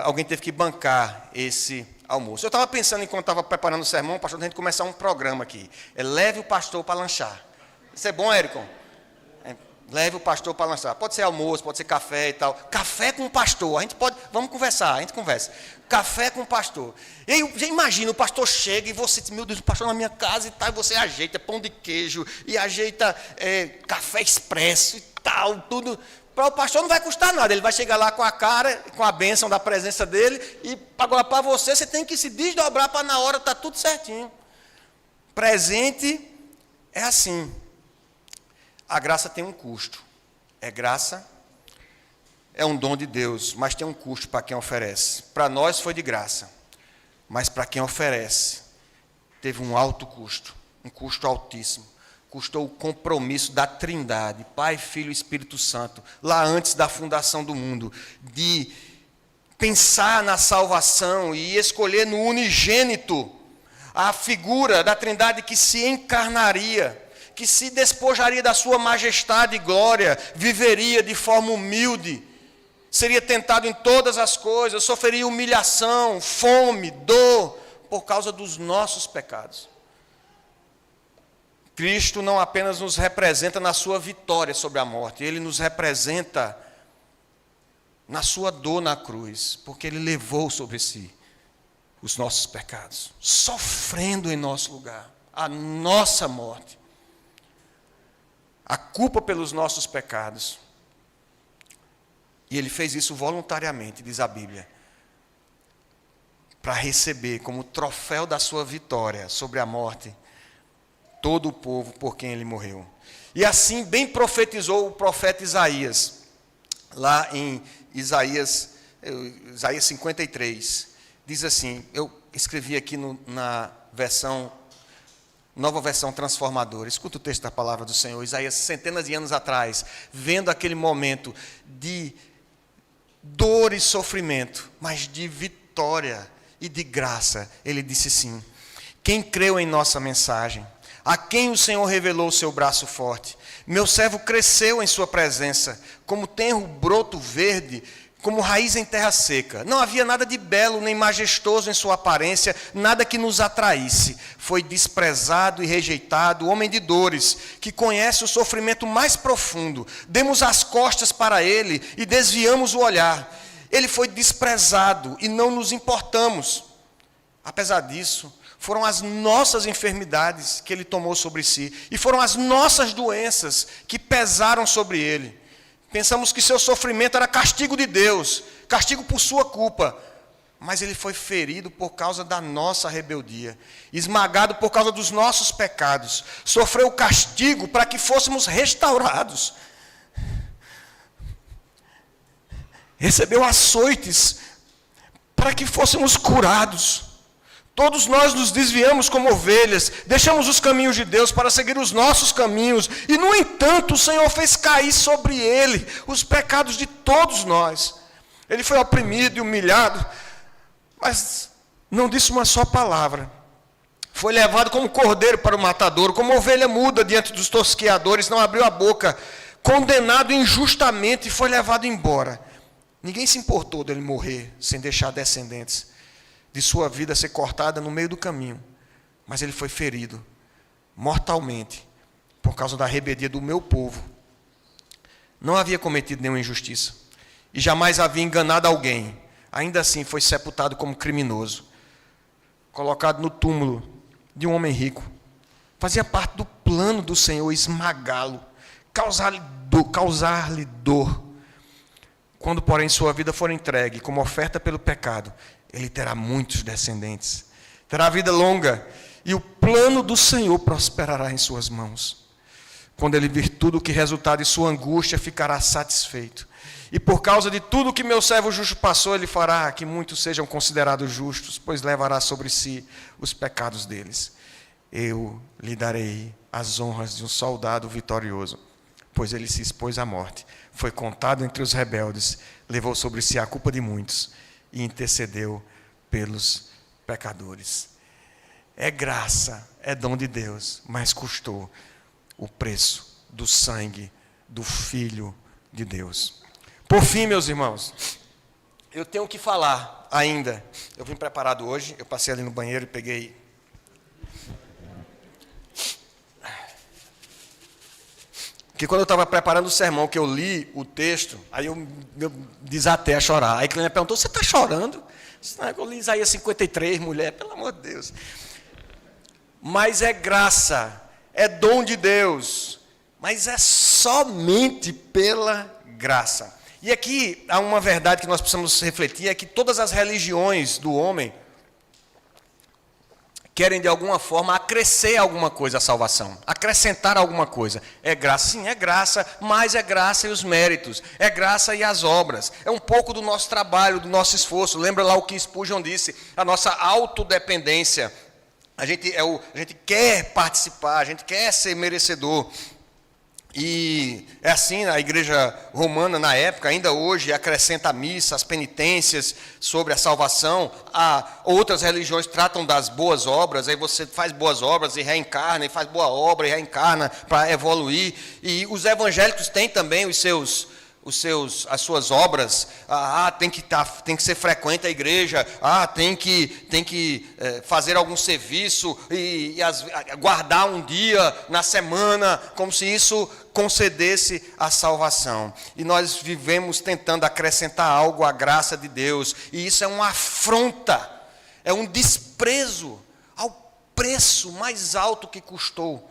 alguém teve que bancar esse almoço. Eu estava pensando, enquanto estava preparando o sermão, pastor, a gente começar um programa aqui. Leve o pastor para lanchar. Isso é bom, Érico? Leve o pastor para lanchar. Pode ser almoço, pode ser café e tal. Café com o pastor. A gente pode, vamos conversar, a gente conversa. Café com o pastor. Eu já imagino, o pastor chega e você diz, meu Deus, o pastor na minha casa e tal, e você ajeita pão de queijo, e ajeita café expresso e tal, tudo. Para o pastor não vai custar nada, ele vai chegar lá com a cara, com a bênção da presença dele, e agora para você tem que se desdobrar para na hora estar tudo certinho. Presente é assim. A graça tem um custo. É graça, é um dom de Deus, mas tem um custo para quem oferece. Para nós foi de graça, mas para quem oferece, teve um alto custo, um custo altíssimo. Custou o compromisso da Trindade, Pai, Filho e Espírito Santo, lá antes da fundação do mundo, de pensar na salvação e escolher no unigênito a figura da Trindade que se encarnaria, que se despojaria da sua majestade e glória, viveria de forma humilde, seria tentado em todas as coisas, sofreria humilhação, fome, dor, por causa dos nossos pecados. Cristo não apenas nos representa na sua vitória sobre a morte, Ele nos representa na sua dor na cruz, porque Ele levou sobre si os nossos pecados, sofrendo em nosso lugar, a nossa morte. A culpa pelos nossos pecados. E Ele fez isso voluntariamente, diz a Bíblia, para receber como troféu da sua vitória sobre a morte, todo o povo por quem Ele morreu. E assim bem profetizou o profeta Isaías, lá em Isaías 53, diz assim, eu escrevi aqui na Nova Versão Transformadora. Escuta o texto da palavra do Senhor. Isaías, centenas de anos atrás, vendo aquele momento de dor e sofrimento, mas de vitória e de graça, ele disse assim: quem creu em nossa mensagem, a quem o Senhor revelou o seu braço forte, meu servo cresceu em sua presença, como tenro broto verde, como raiz em terra seca. Não havia nada de belo nem majestoso em sua aparência, nada que nos atraísse. Foi desprezado e rejeitado, homem de dores, que conhece o sofrimento mais profundo. Demos as costas para ele e desviamos o olhar. Ele foi desprezado e não nos importamos. Apesar disso, foram as nossas enfermidades que ele tomou sobre si, e foram as nossas doenças que pesaram sobre ele. Pensamos que seu sofrimento era castigo de Deus, castigo por sua culpa. Mas ele foi ferido por causa da nossa rebeldia, esmagado por causa dos nossos pecados. Sofreu castigo para que fôssemos restaurados. Recebeu açoites para que fôssemos curados. Todos nós nos desviamos como ovelhas, deixamos os caminhos de Deus para seguir os nossos caminhos, e no entanto o Senhor fez cair sobre ele os pecados de todos nós. Ele foi oprimido e humilhado, mas não disse uma só palavra. Foi levado como cordeiro para o matadouro, como ovelha muda diante dos tosqueadores, não abriu a boca, condenado injustamente e foi levado embora. Ninguém se importou dele morrer sem deixar descendentes, de sua vida ser cortada no meio do caminho, mas ele foi ferido mortalmente por causa da rebeldia do meu povo. Não havia cometido nenhuma injustiça e jamais havia enganado alguém. Ainda assim foi sepultado como criminoso, colocado no túmulo de um homem rico. Fazia parte do plano do Senhor esmagá-lo, causar-lhe dor. Quando, porém, sua vida for entregue como oferta pelo pecado, ele terá muitos descendentes, terá vida longa, e o plano do Senhor prosperará em suas mãos. Quando ele vir tudo o que resultar de sua angústia, ficará satisfeito. E por causa de tudo que meu servo justo passou, ele fará que muitos sejam considerados justos, pois levará sobre si os pecados deles. Eu lhe darei as honras de um soldado vitorioso, pois ele se expôs à morte, foi contado entre os rebeldes, levou sobre si a culpa de muitos e intercedeu pelos pecadores. É graça, é dom de Deus, mas custou o preço do sangue do Filho de Deus. Por fim, meus irmãos, eu tenho que falar ainda. Eu vim preparado hoje, eu passei ali no banheiro e peguei. Porque quando eu estava preparando o sermão, que eu li o texto, aí eu desatei a chorar. Aí a Clênia perguntou, você está chorando? Eu li Isaías 53, mulher, pelo amor de Deus. Mas é graça, é dom de Deus, mas é somente pela graça. E aqui há uma verdade que nós precisamos refletir, é que todas as religiões do homem querem de alguma forma acrescer alguma coisa à salvação, acrescentar alguma coisa. É graça, sim, é graça, mas é graça e os méritos, é graça e as obras. É um pouco do nosso trabalho, do nosso esforço. Lembra lá o que Spurgeon disse, a nossa autodependência. A gente quer participar, a gente quer ser merecedor. E é assim, a igreja romana na época, ainda hoje, acrescenta a missa, as penitências sobre a salvação. Outras religiões tratam das boas obras, aí você faz boas obras e reencarna, e faz boa obra e reencarna para evoluir. E os evangélicos têm também as suas obras. Tem que ser frequente a igreja, tem que fazer algum serviço e guardar um dia na semana, como se isso concedesse a salvação. E nós vivemos tentando acrescentar algo à graça de Deus, e isso é uma afronta, é um desprezo ao preço mais alto que custou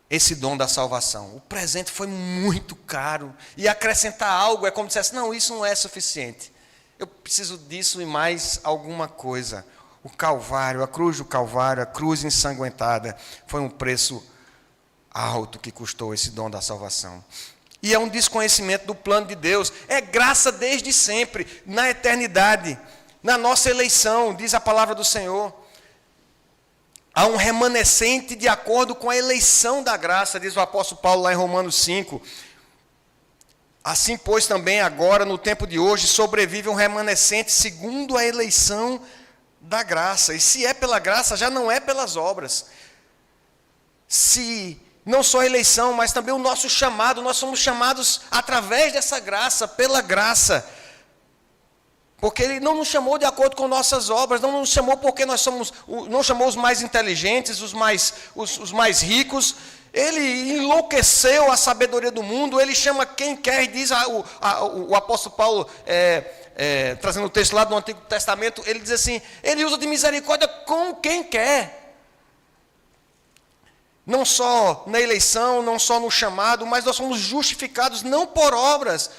esse dom da salvação. O presente foi muito caro, e acrescentar algo é como se dissesse, não, isso não é suficiente, eu preciso disso e mais alguma coisa. O Calvário, a cruz do Calvário, a cruz ensanguentada, foi um preço alto que custou esse dom da salvação. E é um desconhecimento do plano de Deus, é graça desde sempre, na eternidade, na nossa eleição, diz a palavra do Senhor. Há um remanescente de acordo com a eleição da graça, diz o apóstolo Paulo lá em Romanos 5. Assim, pois, também agora, no tempo de hoje, sobrevive um remanescente segundo a eleição da graça. E se é pela graça, já não é pelas obras. Se não só a eleição, mas também o nosso chamado, nós somos chamados através dessa graça, pela graça. Porque Ele não nos chamou de acordo com nossas obras, não nos chamou porque não chamou os mais inteligentes, os mais ricos. Ele enlouqueceu a sabedoria do mundo, Ele chama quem quer, e diz o apóstolo Paulo, trazendo o texto lá do Antigo Testamento, ele diz assim, Ele usa de misericórdia com quem quer. Não só na eleição, não só no chamado, mas nós somos justificados não por obras,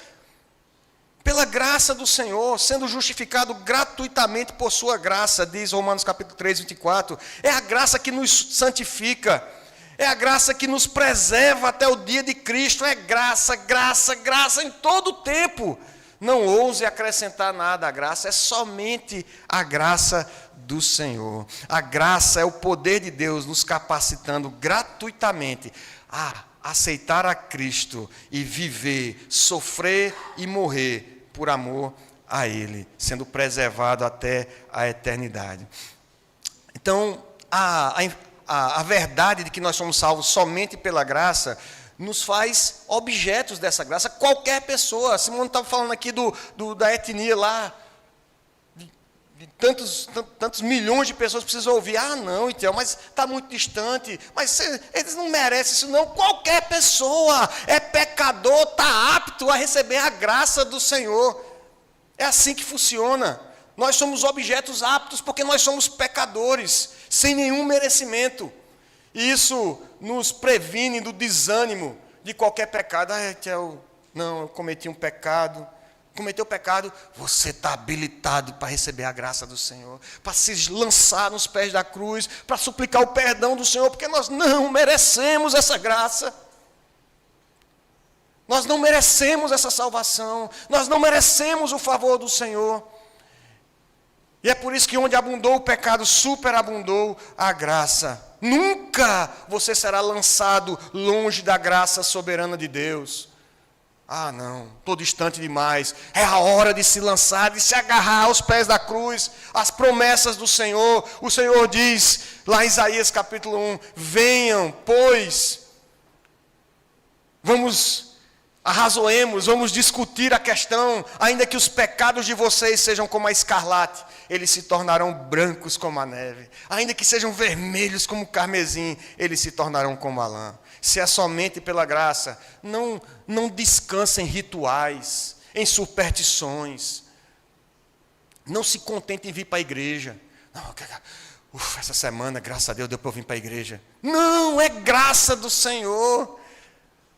pela graça do Senhor, sendo justificado gratuitamente por sua graça, diz Romanos capítulo 3, 24. É a graça que nos santifica, é a graça que nos preserva até o dia de Cristo, é graça, graça, graça em todo o tempo. Não ouse acrescentar nada à graça, é somente a graça do Senhor. A graça é o poder de Deus nos capacitando gratuitamente a aceitar a Cristo e viver, sofrer e morrer por amor a Ele, sendo preservado até a eternidade. Então, a verdade de que nós somos salvos somente pela graça nos faz objetos dessa graça. Qualquer pessoa, Simone estava falando aqui da etnia lá, de tantos milhões de pessoas precisam ouvir, não, então, mas está muito distante, mas eles não merecem isso não. Qualquer pessoa é pecador, está apto a receber a graça do Senhor. É assim que funciona. Nós somos objetos aptos porque nós somos pecadores, sem nenhum merecimento. E isso nos previne do desânimo de qualquer pecado. Eu cometi um pecado. Cometeu pecado, você está habilitado para receber a graça do Senhor, para se lançar nos pés da cruz, para suplicar o perdão do Senhor, porque nós não merecemos essa graça. Nós não merecemos essa salvação. Nós não merecemos o favor do Senhor. E é por isso que onde abundou o pecado, superabundou a graça. Nunca você será lançado longe da graça soberana de Deus. Ah, não, estou distante demais. É a hora de se lançar, de se agarrar aos pés da cruz, às promessas do Senhor. O Senhor diz, lá em Isaías capítulo 1, venham, pois, arrazoemos, vamos discutir a questão, ainda que os pecados de vocês sejam como a escarlate, eles se tornarão brancos como a neve. Ainda que sejam vermelhos como o carmesim, eles se tornarão como a lã. Se é somente pela graça, não descanse em rituais, em superstições. Não se contente em vir para a igreja. Não, essa semana, graças a Deus, deu para eu vir para a igreja. Não, é graça do Senhor.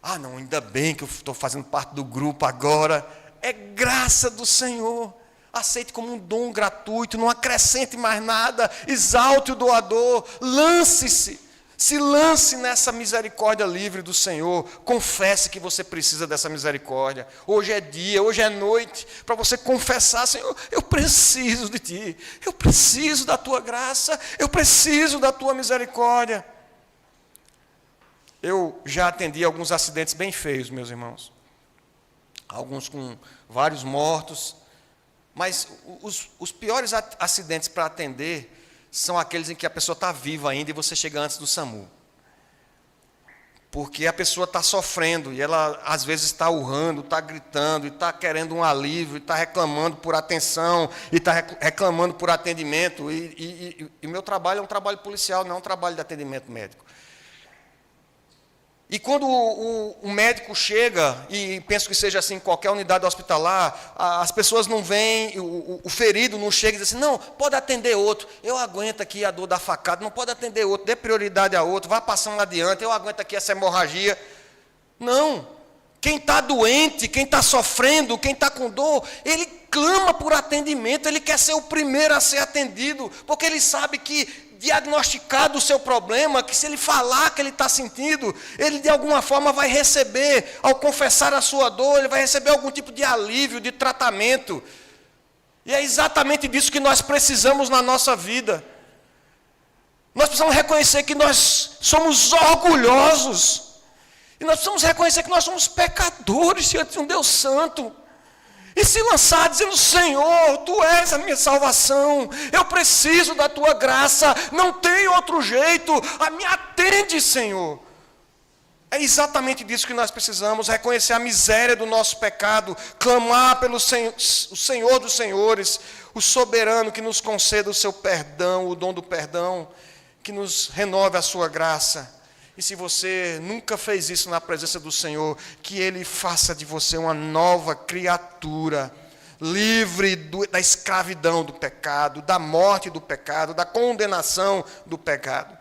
Ah, não, ainda bem que eu estou fazendo parte do grupo agora. É graça do Senhor. Aceite como um dom gratuito, não acrescente mais nada. Exalte o doador, lance-se. Se lance nessa misericórdia livre do Senhor. Confesse que você precisa dessa misericórdia. Hoje é dia, hoje é noite, para você confessar, Senhor, eu preciso de Ti. Eu preciso da Tua graça. Eu preciso da Tua misericórdia. Eu já atendi alguns acidentes bem feios, meus irmãos. Alguns com vários mortos. Mas os piores acidentes para atender são aqueles em que a pessoa está viva ainda e você chega antes do SAMU. Porque a pessoa está sofrendo e ela, às vezes, está urrando, está gritando, e está querendo um alívio, e está reclamando por atenção, e está reclamando por atendimento. E o meu trabalho é um trabalho policial, não é um trabalho de atendimento médico. E quando o médico chega, e penso que seja assim em qualquer unidade hospitalar, as pessoas não vêm, o ferido não chega e diz assim, não, pode atender outro, eu aguento aqui a dor da facada, não pode atender outro, dê prioridade a outro, vá passando adiante, eu aguento aqui essa hemorragia. Não, quem está doente, quem está sofrendo, quem está com dor, ele clama por atendimento, ele quer ser o primeiro a ser atendido, porque ele sabe que, diagnosticado o seu problema, que se ele falar que ele está sentindo, ele de alguma forma vai receber, ao confessar a sua dor, ele vai receber algum tipo de alívio, de tratamento. E é exatamente disso que nós precisamos na nossa vida. Nós precisamos reconhecer que nós somos orgulhosos. E nós precisamos reconhecer que nós somos pecadores diante de um Deus santo. E se lançar dizendo, Senhor, Tu és a minha salvação, eu preciso da Tua graça, não tem outro jeito, me atende, Senhor. É exatamente disso que nós precisamos, reconhecer a miséria do nosso pecado, clamar pelo o Senhor dos Senhores, o soberano que nos conceda o seu perdão, o dom do perdão, que nos renove a sua graça. E se você nunca fez isso na presença do Senhor, que Ele faça de você uma nova criatura, livre da escravidão do pecado, da morte do pecado, da condenação do pecado.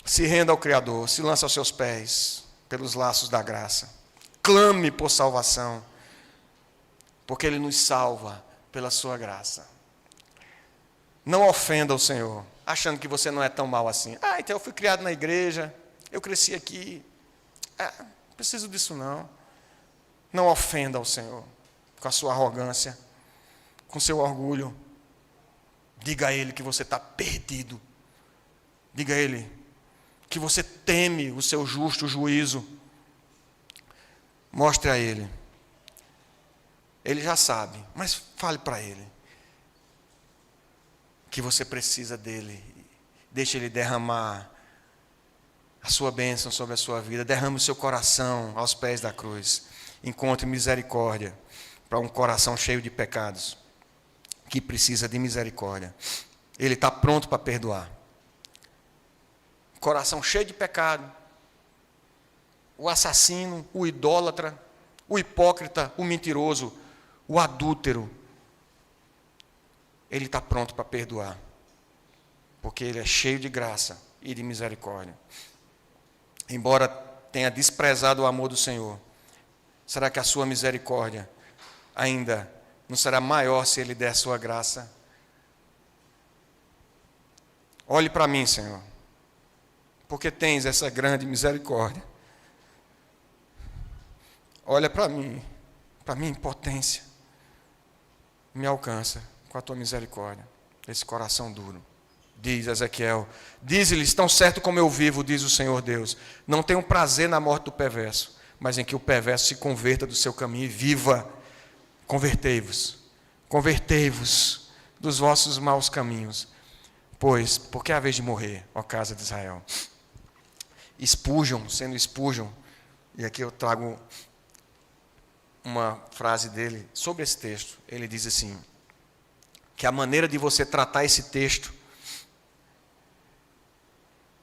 Se renda ao Criador, se lance aos seus pés, pelos laços da graça. Clame por salvação, porque Ele nos salva pela sua graça. Não ofenda o Senhor, achando que você não é tão mal assim. Então eu fui criado na igreja, eu cresci aqui. Não preciso disso não. Não ofenda o Senhor com a sua arrogância, com seu orgulho. Diga a Ele que você está perdido. Diga a Ele que você teme o seu justo juízo. Mostre a Ele. Ele já sabe, mas fale para Ele que você precisa dEle. Deixe Ele derramar a sua bênção sobre a sua vida. Derrame o seu coração aos pés da cruz. Encontre misericórdia para um coração cheio de pecados, que precisa de misericórdia. Ele está pronto para perdoar. Coração cheio de pecado. O assassino, o idólatra, o hipócrita, o mentiroso, o adúltero. Ele está pronto para perdoar, porque Ele é cheio de graça e de misericórdia. Embora tenha desprezado o amor do Senhor, será que a sua misericórdia ainda não será maior se Ele der a sua graça? Olhe para mim, Senhor, porque tens essa grande misericórdia. olha para minha impotência, me alcança com a tua misericórdia, esse coração duro. Diz Ezequiel, diz-lhes, tão certo como eu vivo, diz o Senhor Deus, não tenho prazer na morte do perverso, mas em que o perverso se converta do seu caminho e viva. Convertei-vos dos vossos maus caminhos, pois, porque é a vez de morrer, ó casa de Israel. Sendo expurgam, e aqui eu trago uma frase dele sobre esse texto. Ele diz assim, que a maneira de você tratar esse texto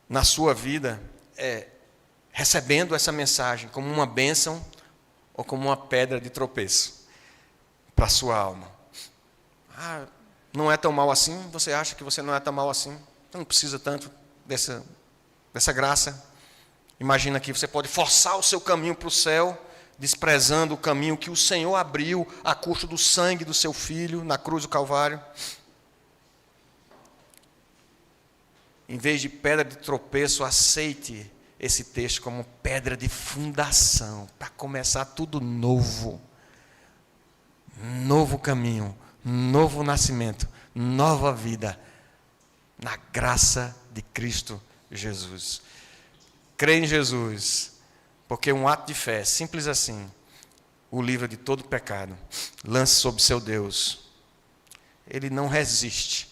na sua vida é recebendo essa mensagem como uma bênção ou como uma pedra de tropeço para a sua alma. Ah, não é tão mal assim? Você acha que você não é tão mal assim? Você não precisa tanto dessa graça. Imagina que você pode forçar o seu caminho para o céu, desprezando o caminho que o Senhor abriu a custo do sangue do seu Filho na cruz do Calvário. Em vez de pedra de tropeço, aceite esse texto como pedra de fundação, para começar tudo novo. Novo caminho, novo nascimento, nova vida, na graça de Cristo Jesus. Crê em Jesus, porque um ato de fé, simples assim, o livra de todo pecado. Lance sobre seu Deus. Ele não resiste.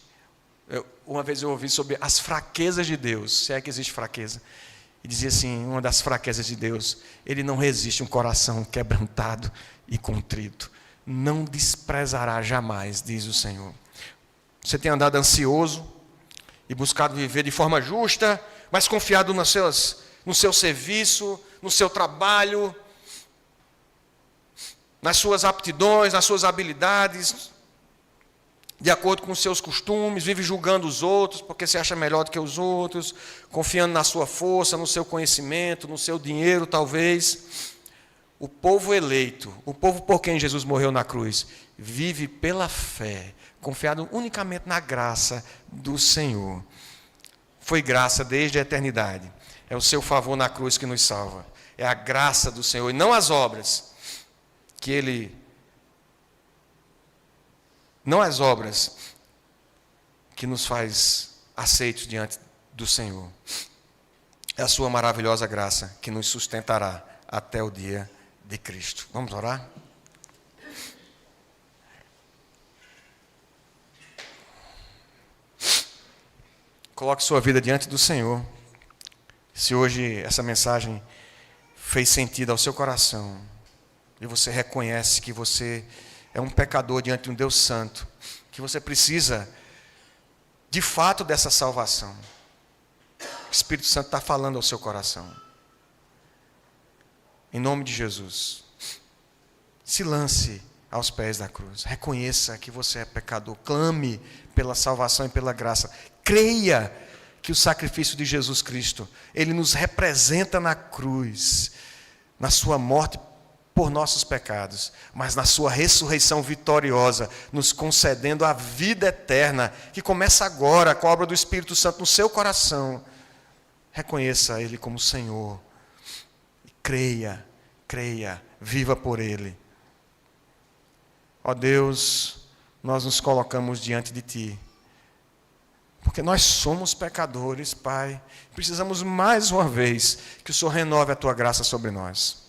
Uma vez eu ouvi sobre as fraquezas de Deus, se é que existe fraqueza. E dizia assim, uma das fraquezas de Deus, ele não resiste um coração quebrantado e contrito. Não desprezará jamais, diz o Senhor. Você tem andado ansioso e buscado viver de forma justa, mas confiado no seu serviço, no seu trabalho, nas suas aptidões, nas suas habilidades, de acordo com os seus costumes, vive julgando os outros, porque se acha melhor do que os outros, confiando na sua força, no seu conhecimento, no seu dinheiro, talvez. O povo eleito, o povo por quem Jesus morreu na cruz, vive pela fé, confiado unicamente na graça do Senhor. Foi graça desde a eternidade. É o seu favor na cruz que nos salva. É a graça do Senhor, e não as obras que Ele... Não as obras que nos faz aceitos diante do Senhor. É a sua maravilhosa graça que nos sustentará até o dia de Cristo. Vamos orar? Coloque sua vida diante do Senhor. Se hoje essa mensagem fez sentido ao seu coração, e você reconhece que você é um pecador diante de um Deus santo, que você precisa, de fato, dessa salvação. O Espírito Santo está falando ao seu coração. Em nome de Jesus, se lance aos pés da cruz. Reconheça que você é pecador. Clame pela salvação e pela graça. Creia que o sacrifício de Jesus Cristo, Ele nos representa na cruz, na sua morte por nossos pecados, mas na sua ressurreição vitoriosa, nos concedendo a vida eterna, que começa agora com a obra do Espírito Santo no seu coração. Reconheça Ele como Senhor. Creia, viva por Ele. Ó Deus, nós nos colocamos diante de Ti, porque nós somos pecadores, Pai. Precisamos mais uma vez que o Senhor renove a Tua graça sobre nós.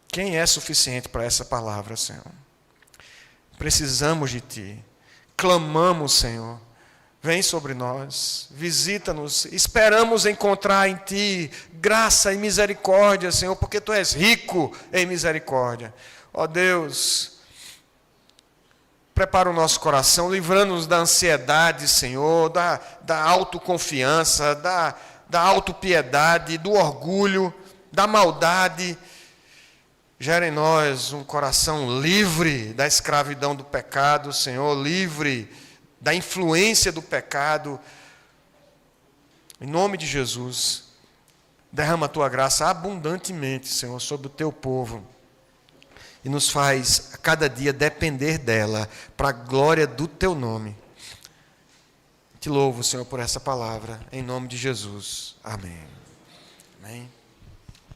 Quem é suficiente para essa palavra, Senhor? Precisamos de Ti. Clamamos, Senhor. Vem sobre nós, visita-nos. Esperamos encontrar em Ti graça e misericórdia, Senhor, porque Tu és rico em misericórdia. Ó Deus, prepara o nosso coração, livrando-nos da ansiedade, Senhor, da autoconfiança, da autopiedade, do orgulho, da maldade. Gera em nós um coração livre da escravidão do pecado, Senhor, livre da influência do pecado. Em nome de Jesus, derrama a Tua graça abundantemente, Senhor, sobre o Teu povo. E nos faz a cada dia depender dela, para a glória do Teu nome. Te louvo, Senhor, por essa palavra, em nome de Jesus. Amém. Amém.